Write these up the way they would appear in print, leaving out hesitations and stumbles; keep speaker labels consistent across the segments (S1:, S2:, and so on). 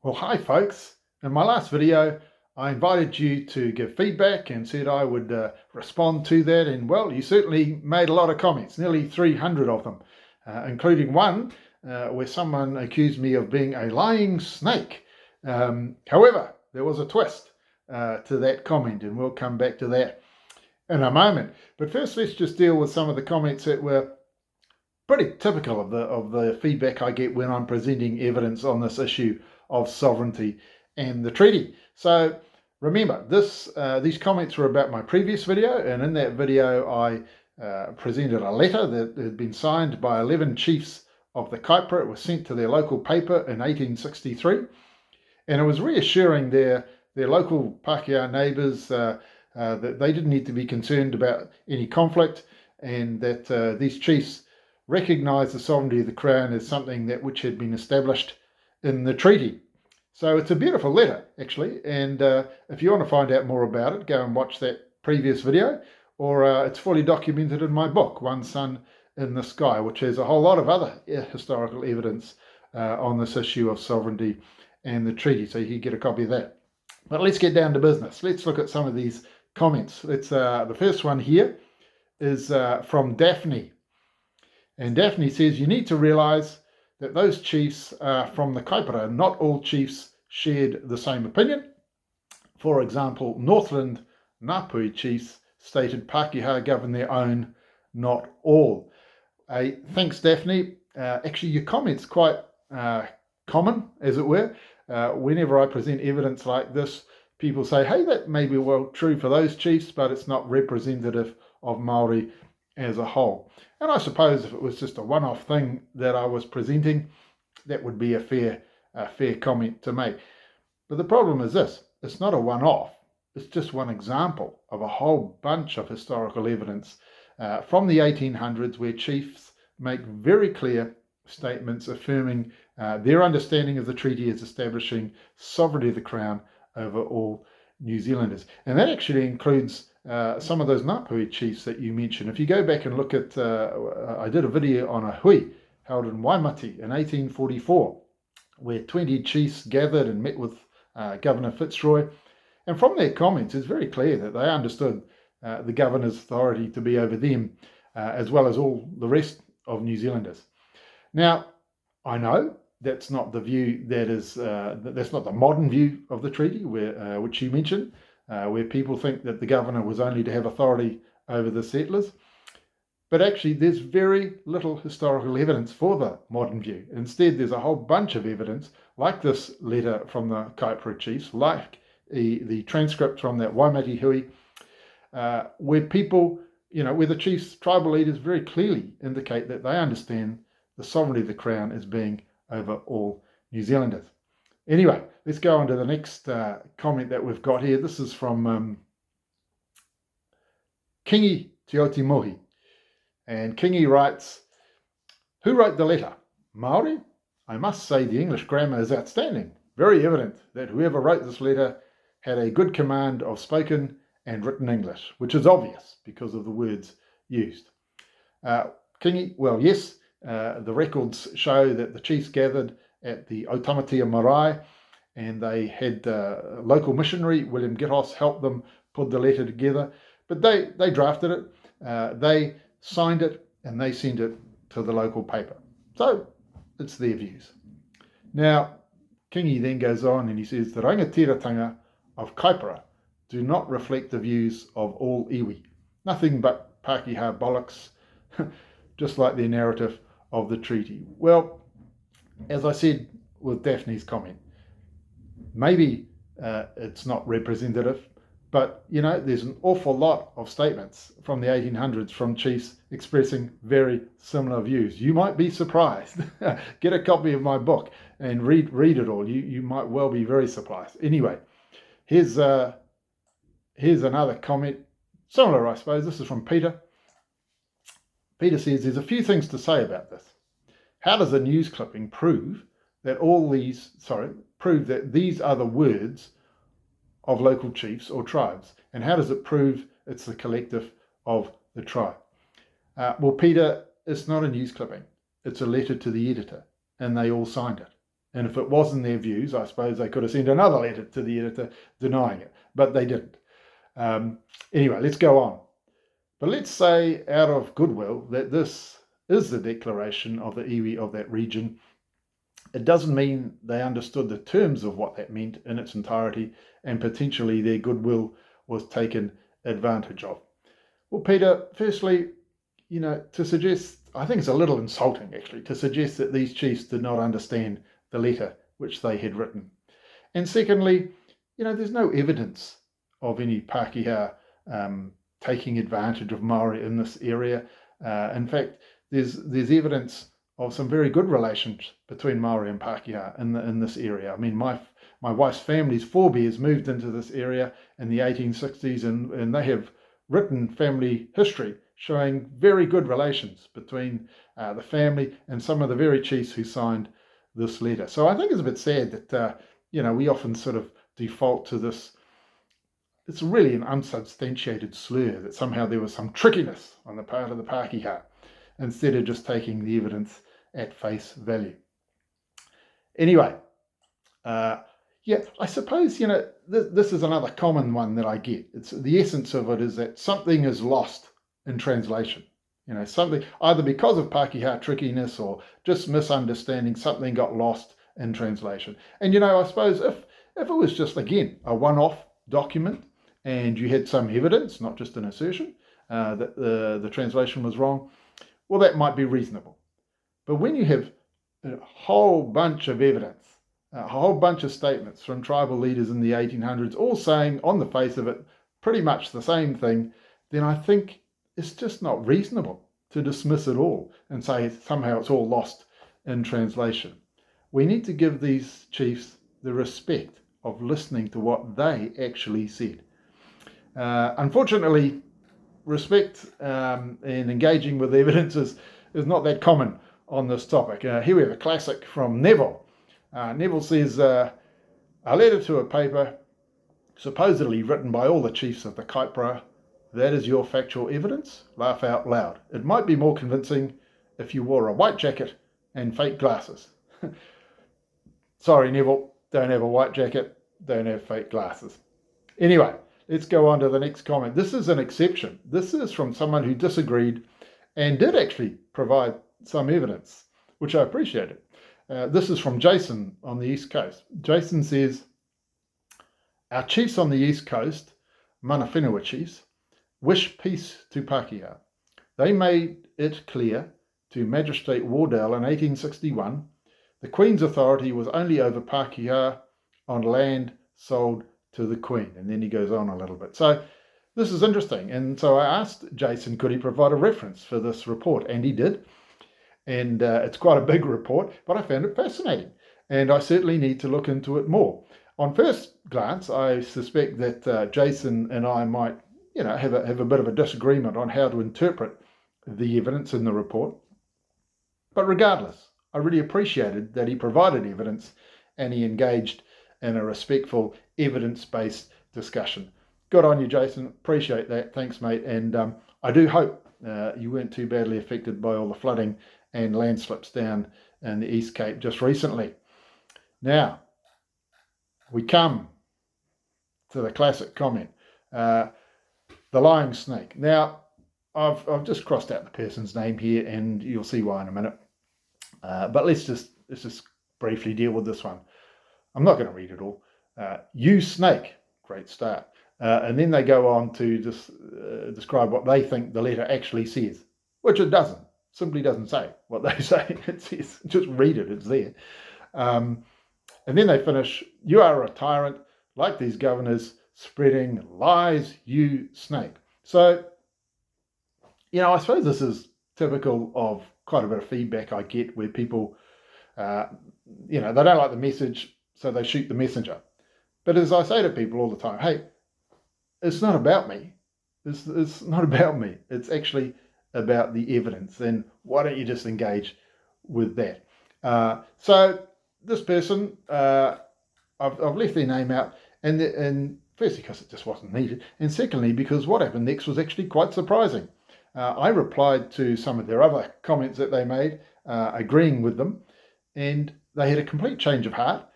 S1: Well, hi folks. In my last video, I invited you to give feedback and said I would respond to that. And well, you certainly made a lot of comments, nearly 300 of them, including one where someone accused me of being a lying snake. However, there was a twist to that comment, and we'll come back to that in a moment. But first, let's just deal with some of the comments that were pretty typical of the feedback I get when I'm presenting evidence on this issue of sovereignty and the treaty. So remember, these comments were about my previous video, and in that video I presented a letter that had been signed by 11 chiefs of the Kaipara. It was sent to their local paper in 1863, and it was reassuring their local Pākehā neighbours that they didn't need to be concerned about any conflict, and that these chiefs recognised the sovereignty of the Crown as something which had been established in the treaty. So it's a beautiful letter, actually, and if you want to find out more about it, go and watch that previous video, or it's fully documented in my book, One Sun in the Sky, which has a whole lot of other historical evidence on this issue of sovereignty and the treaty, so you can get a copy of that. But let's get down to business. Let's look at some of these comments. The first one here is from Daphne. And Daphne says, you need to realise that those chiefs are from the Kaipara. Not all chiefs shared the same opinion. For example, Northland Ngāpuhi chiefs stated Pākehā govern their own, not all. Thanks, Daphne. Actually, your comment's quite common, as it were. Whenever I present evidence like this, people say, hey, that may be well true for those chiefs, but it's not representative of Māori as a whole. And I suppose if it was just a one-off thing that I was presenting, that would be a fair comment to make. But the problem is this: it's not a one-off. It's just one example of a whole bunch of historical evidence from the 1800s where chiefs make very clear statements affirming their understanding of the treaty as establishing sovereignty of the Crown over all New Zealanders. And that actually includes some of those Ngāpuhi chiefs that you mentioned. If you go back and look at, I did a video on a hui held in Waimati in 1844, where 20 chiefs gathered and met with Governor Fitzroy. And from their comments, it's very clear that they understood the governor's authority to be over them, as well as all the rest of New Zealanders. Now, I know that's not the view that's not the modern view of the treaty, which you mentioned, where people think that the governor was only to have authority over the settlers. But actually, there's very little historical evidence for the modern view. Instead, there's a whole bunch of evidence, like this letter from the Kaipara Chiefs, like the transcript from that Waimati hui, where people, where the chiefs, tribal leaders very clearly indicate that they understand the sovereignty of the Crown as being over all New Zealanders. Anyway, let's go on to the next comment that we've got here. This is from Kingi Te Aotearoa. And Kingi writes, who wrote the letter? Māori? I must say the English grammar is outstanding. Very evident that whoever wrote this letter had a good command of spoken and written English, which is obvious because of the words used. Kingi, well, yes, the records show that the chiefs gathered at the Otamatia Marae, and they had local missionary William Githos help them put the letter together. But they drafted it, they signed it, and they sent it to the local paper. So it's their views. Now, Kingi then goes on and he says, the rangatiratanga of Kaipara do not reflect the views of all iwi. Nothing but Pākehā bollocks, just like their narrative of the treaty. Well, as I said with Daphne's comment, maybe it's not representative, but there's an awful lot of statements from the 1800s from chiefs expressing very similar views. You might be surprised. Get a copy of my book and read it all. You might well be very surprised. Anyway, here's another comment, similar I suppose. This is from Peter. Peter says, there's a few things to say about this. How does a news clipping prove that these are the words of local chiefs or tribes? And how does it prove it's the collective of the tribe? Well, Peter, it's not a news clipping. It's a letter to the editor, and they all signed it. And if it wasn't their views, I suppose they could have sent another letter to the editor denying it, but they didn't. Anyway, let's go on. But let's say out of goodwill that this is the declaration of the iwi of that region. It doesn't mean they understood the terms of what that meant in its entirety, and potentially their goodwill was taken advantage of. Well, Peter, firstly, to suggest, I think it's a little insulting actually, to suggest that these chiefs did not understand the letter which they had written. And secondly, there's no evidence of any Pākehā taking advantage of Māori in this area. In fact, there's evidence of some very good relations between Māori and Pākehā in this area. I mean, my wife's family's forebears moved into this area in the 1860s, and they have written family history showing very good relations between the family and some of the very chiefs who signed this letter. So I think it's a bit sad that, we often sort of default to this. It's really an unsubstantiated slur that somehow there was some trickiness on the part of the Pākehā, instead of just taking the evidence at face value. Anyway, I suppose, this is another common one that I get. It's the essence of it is that something is lost in translation. Something, either because of Pākehā trickiness or just misunderstanding, something got lost in translation. And, I suppose if it was just, again, a one-off document and you had some evidence, not just an assertion, that the translation was wrong, well, that might be reasonable. But when you have a whole bunch of evidence, a whole bunch of statements from tribal leaders in the 1800s, all saying on the face of it pretty much the same thing, then I think it's just not reasonable to dismiss it all and say somehow it's all lost in translation. We need to give these chiefs the respect of listening to what they actually said. Unfortunately, respect and engaging with evidence is not that common on this topic. Here we have a classic from Neville. Neville says, a letter to a paper supposedly written by all the chiefs of the Kaipara, that is your factual evidence? Laugh out loud. It might be more convincing if you wore a white jacket and fake glasses. Sorry, Neville, don't have a white jacket, don't have fake glasses. Anyway, let's go on to the next comment. This is an exception. This is from someone who disagreed and did actually provide some evidence, which I appreciated. This is from Jason on the East Coast. Jason says, our chiefs on the East Coast, mana whenua chiefs, wish peace to Pākehā. They made it clear to Magistrate Wardell in 1861 the Queen's authority was only over Pākehā on land sold to the Queen. And then he goes on a little bit. So this is interesting. And so I asked Jason, could he provide a reference for this report? And he did. And it's quite a big report, but I found it fascinating. And I certainly need to look into it more. On first glance, I suspect that Jason and I might, have a bit of a disagreement on how to interpret the evidence in the report. But regardless, I really appreciated that he provided evidence and he engaged in a respectful, evidence-based discussion. Good on you, Jason. Appreciate that. Thanks, mate. And I do hope you weren't too badly affected by all the flooding and landslips down in the East Cape just recently. Now, we come to the classic comment, the lying snake. Now, I've just crossed out the person's name here, and you'll see why in a minute. But let's just briefly deal with this one. I'm not going to read it all. You snake, great start. And then they go on to just describe what they think the letter actually says, which it doesn't. Simply doesn't say what they say. It says, just read it, it's there. And then they finish, you are a tyrant, like these governors, spreading lies, you snake. So, I suppose this is typical of quite a bit of feedback I get where people, they don't like the message, so they shoot the messenger. But as I say to people all the time, hey, it's not about me. It's not about me. It's actually about the evidence. Then why don't you just engage with that? So this person, I've left their name out, and firstly because it just wasn't needed, and secondly because what happened next was actually quite surprising. I replied to some of their other comments that they made, agreeing with them, and they had a complete change of heart,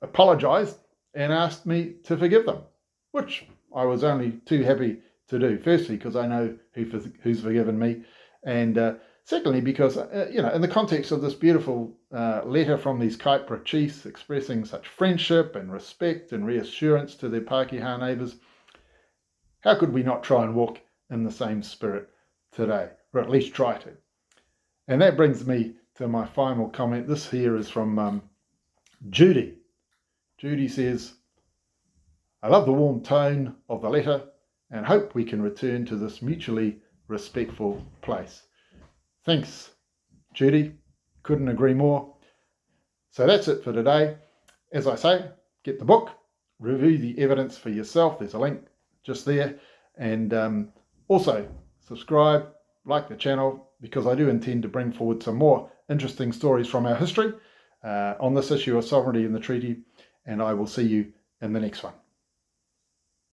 S1: apologised and asked me to forgive them, which I was only too happy to do. Firstly, because I know who's forgiven me, and secondly, because, in the context of this beautiful letter from these Kaipara Chiefs expressing such friendship and respect and reassurance to their Pākehā neighbours, how could we not try and walk in the same spirit today, or at least try to? And that brings me to my final comment. This here is from Judy. Judy says, I love the warm tone of the letter and hope we can return to this mutually respectful place. Thanks, Judy. Couldn't agree more. So that's it for today. As I say, get the book, review the evidence for yourself. There's a link just there. And also subscribe, like the channel, because I do intend to bring forward some more interesting stories from our history on this issue of sovereignty in the treaty. And I will see you in the next one.